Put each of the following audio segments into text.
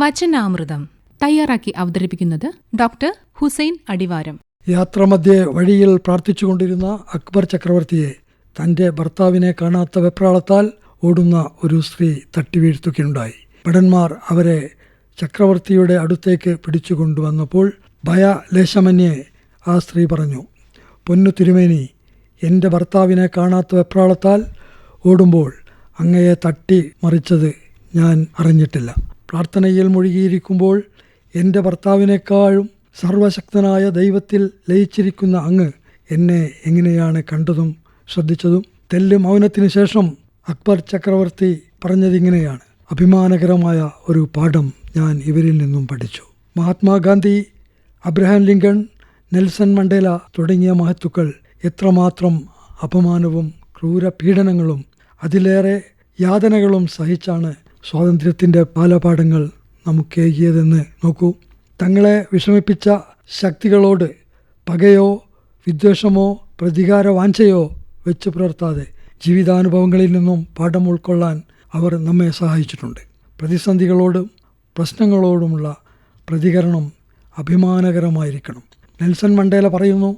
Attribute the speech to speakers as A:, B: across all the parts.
A: വചനാമൃതം തയ്യാറാക്കി അവതരിപ്പിക്കുന്നത് ഡോക്ടർ ഹുസൈൻ അടിവാരം.
B: യാത്രാമധ്യേ വഴിയിൽ പ്രാർത്ഥിച്ചുകൊണ്ടിരുന്ന അക്ബർ ചക്രവർത്തിയെ തന്റെ ഭർത്താവിനെ കാണാത്ത വെപ്രാളത്താൽ ഓടുന്ന ഒരു സ്ത്രീ തട്ടിവീഴ്ത്തുകയുണ്ടായി. ഭടന്മാർ അവരെ ചക്രവർത്തിയുടെ അടുത്തേക്ക് പിടിച്ചുകൊണ്ടുവന്നപ്പോൾ ഭയലേശമന്യേ ആ സ്ത്രീ പറഞ്ഞു, പൊന്നു തിരുമേനി, എൻ്റെ ഭർത്താവിനെ കാണാത്ത വെപ്രാളത്താൽ ഓടുമ്പോൾ അങ്ങയെ തട്ടി മറിച്ചത് ഞാൻ അറിഞ്ഞിട്ടില്ല. പ്രാർത്ഥനയിൽ മുഴുകിയിരിക്കുമ്പോൾ എൻ്റെ ഭർത്താവിനേക്കാളും സർവശക്തനായ ദൈവത്തിൽ ലയിച്ചിരിക്കുന്ന അങ്ങ് എന്നെ എങ്ങനെയാണ് കണ്ടതും ശ്രദ്ധിച്ചതും? തെല്ല് മൗനത്തിന് ശേഷം അക്ബർ ചക്രവർത്തി പറഞ്ഞതിങ്ങനെയാണ്: അഭിമാനകരമായ ഒരു പാഠം ഞാൻ ഇവരിൽ നിന്നും പഠിച്ചു. Mahatma Gandhi, Abraham Lincoln, Nelson Mandela തുടങ്ങിയ മഹത്തുക്കൾ എത്രമാത്രം അപമാനവും ക്രൂരപീഡനങ്ങളും അതിലേറെ യാതനകളും സഹിച്ചാണ് സ്വാതന്ത്ര്യത്തിൻ്റെ ബാലപാഠങ്ങൾ നമുക്കേകിയതെന്ന് നോക്കൂ. തങ്ങളെ വിഷമിപ്പിച്ച ശക്തികളോട് പകയോ വിദ്വേഷമോ പ്രതികാര വാഞ്ചയോ വെച്ച് പുലർത്താതെ ജീവിതാനുഭവങ്ങളിൽ നിന്നും പാഠം ഉൾക്കൊള്ളാൻ അവർ നമ്മെ സഹായിച്ചിട്ടുണ്ട്. പ്രതിസന്ധികളോടും പ്രശ്നങ്ങളോടുമുള്ള പ്രതികരണം അഭിമാനകരമായിരിക്കണം. നെൽസൺ മണ്ടേല പറയുന്നു,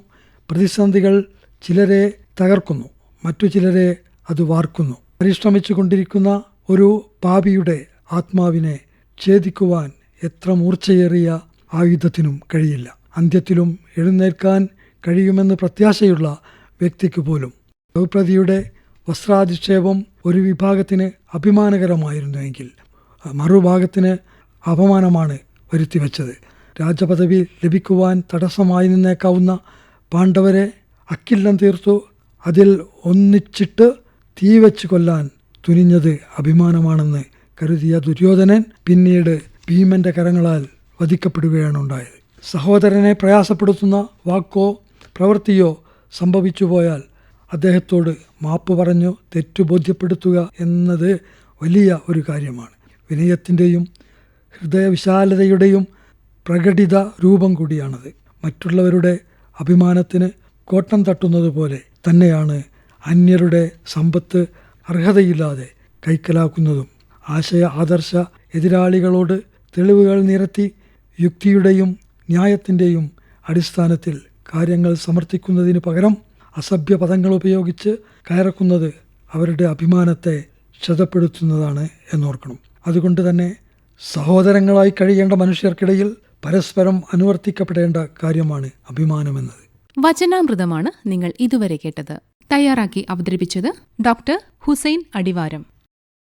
B: പ്രതിസന്ധികൾ ചിലരെ തകർക്കുന്നു, മറ്റു ചിലരെ അത് വാർക്കുന്നു. പരിശ്രമിച്ചു കൊണ്ടിരിക്കുന്ന ഒരു പാപിയുടെ ആത്മാവിനെ ഛേദിക്കുവാൻ എത്ര മൂർച്ചയേറിയ ആയുധത്തിനും കഴിയില്ല. അന്ത്യത്തിലും എഴുന്നേൽക്കാൻ കഴിയുമെന്ന് പ്രത്യാശയുള്ള വ്യക്തിക്ക് പോലും. ദ്രൗപദിയുടെ വസ്ത്രാധിക്ഷേപം ഒരു വിഭാഗത്തിന് അഭിമാനകരമായിരുന്നുവെങ്കിൽ മറുഭാഗത്തിന് അപമാനമാണ് വരുത്തിവെച്ചത്. രാജപദവി ലഭിക്കുവാൻ തടസ്സമായി നിന്നേക്കാവുന്ന പാണ്ഡവരെ അക്കില്ലം തീർത്തു അതിൽ ഒന്നിച്ചിട്ട് തീ വെച്ച് കൊല്ലാൻ തുനിഞ്ഞത് അഭിമാനമാണെന്ന് കരുതിയ ദുര്യോധനൻ പിന്നീട് ഭീമന്റെ കരങ്ങളാൽ വധിക്കപ്പെടുകയാണ് ഉണ്ടായത്. സഹോദരനെ പ്രയാസപ്പെടുത്തുന്ന വാക്കോ പ്രവൃത്തിയോ സംഭവിച്ചു പോയാൽ അദ്ദേഹത്തോട് മാപ്പ് പറഞ്ഞു തെറ്റു ബോധ്യപ്പെടുത്തുക എന്നത് വലിയ ഒരു കാര്യമാണ്. വിനയത്തിൻ്റെയും ഹൃദയവിശാലതയുടെയും പ്രകടിത രൂപം കൂടിയാണത്. മറ്റുള്ളവരുടെ അഭിമാനത്തിന് കോട്ടം തട്ടുന്നത് പോലെ തന്നെയാണ് അന്യരുടെ സമ്പത്ത് അർഹതയില്ലാതെ കൈക്കലാക്കുന്നതും. ആദർശ എതിരാളികളോട് തെളിവുകൾ നിരത്തി യുക്തിയുടെയും ന്യായത്തിൻ്റെയും അടിസ്ഥാനത്തിൽ കാര്യങ്ങൾ സമർത്ഥിക്കുന്നതിന് പകരം അസഭ്യ പദങ്ങൾ ഉപയോഗിച്ച് കയറക്കുന്നത് അവരുടെ അഭിമാനത്തെ ക്ഷതപ്പെടുത്തുന്നതാണ് എന്നോർക്കണം. അതുകൊണ്ട് തന്നെ സഹോദരങ്ങളായി കഴിയേണ്ട മനുഷ്യർക്കിടയിൽ പരസ്പരം അനുവർത്തിക്കപ്പെടേണ്ട കാര്യമാണ് അഭിമാനമെന്നത്.
A: വചനാമൃതമാണ് നിങ്ങൾ ഇതുവരെ കേട്ടത്. തയ്യാറാക്കി അവതരിപ്പിച്ചത് ഡോക്ടർ ഹുസൈൻ അടിവാരം.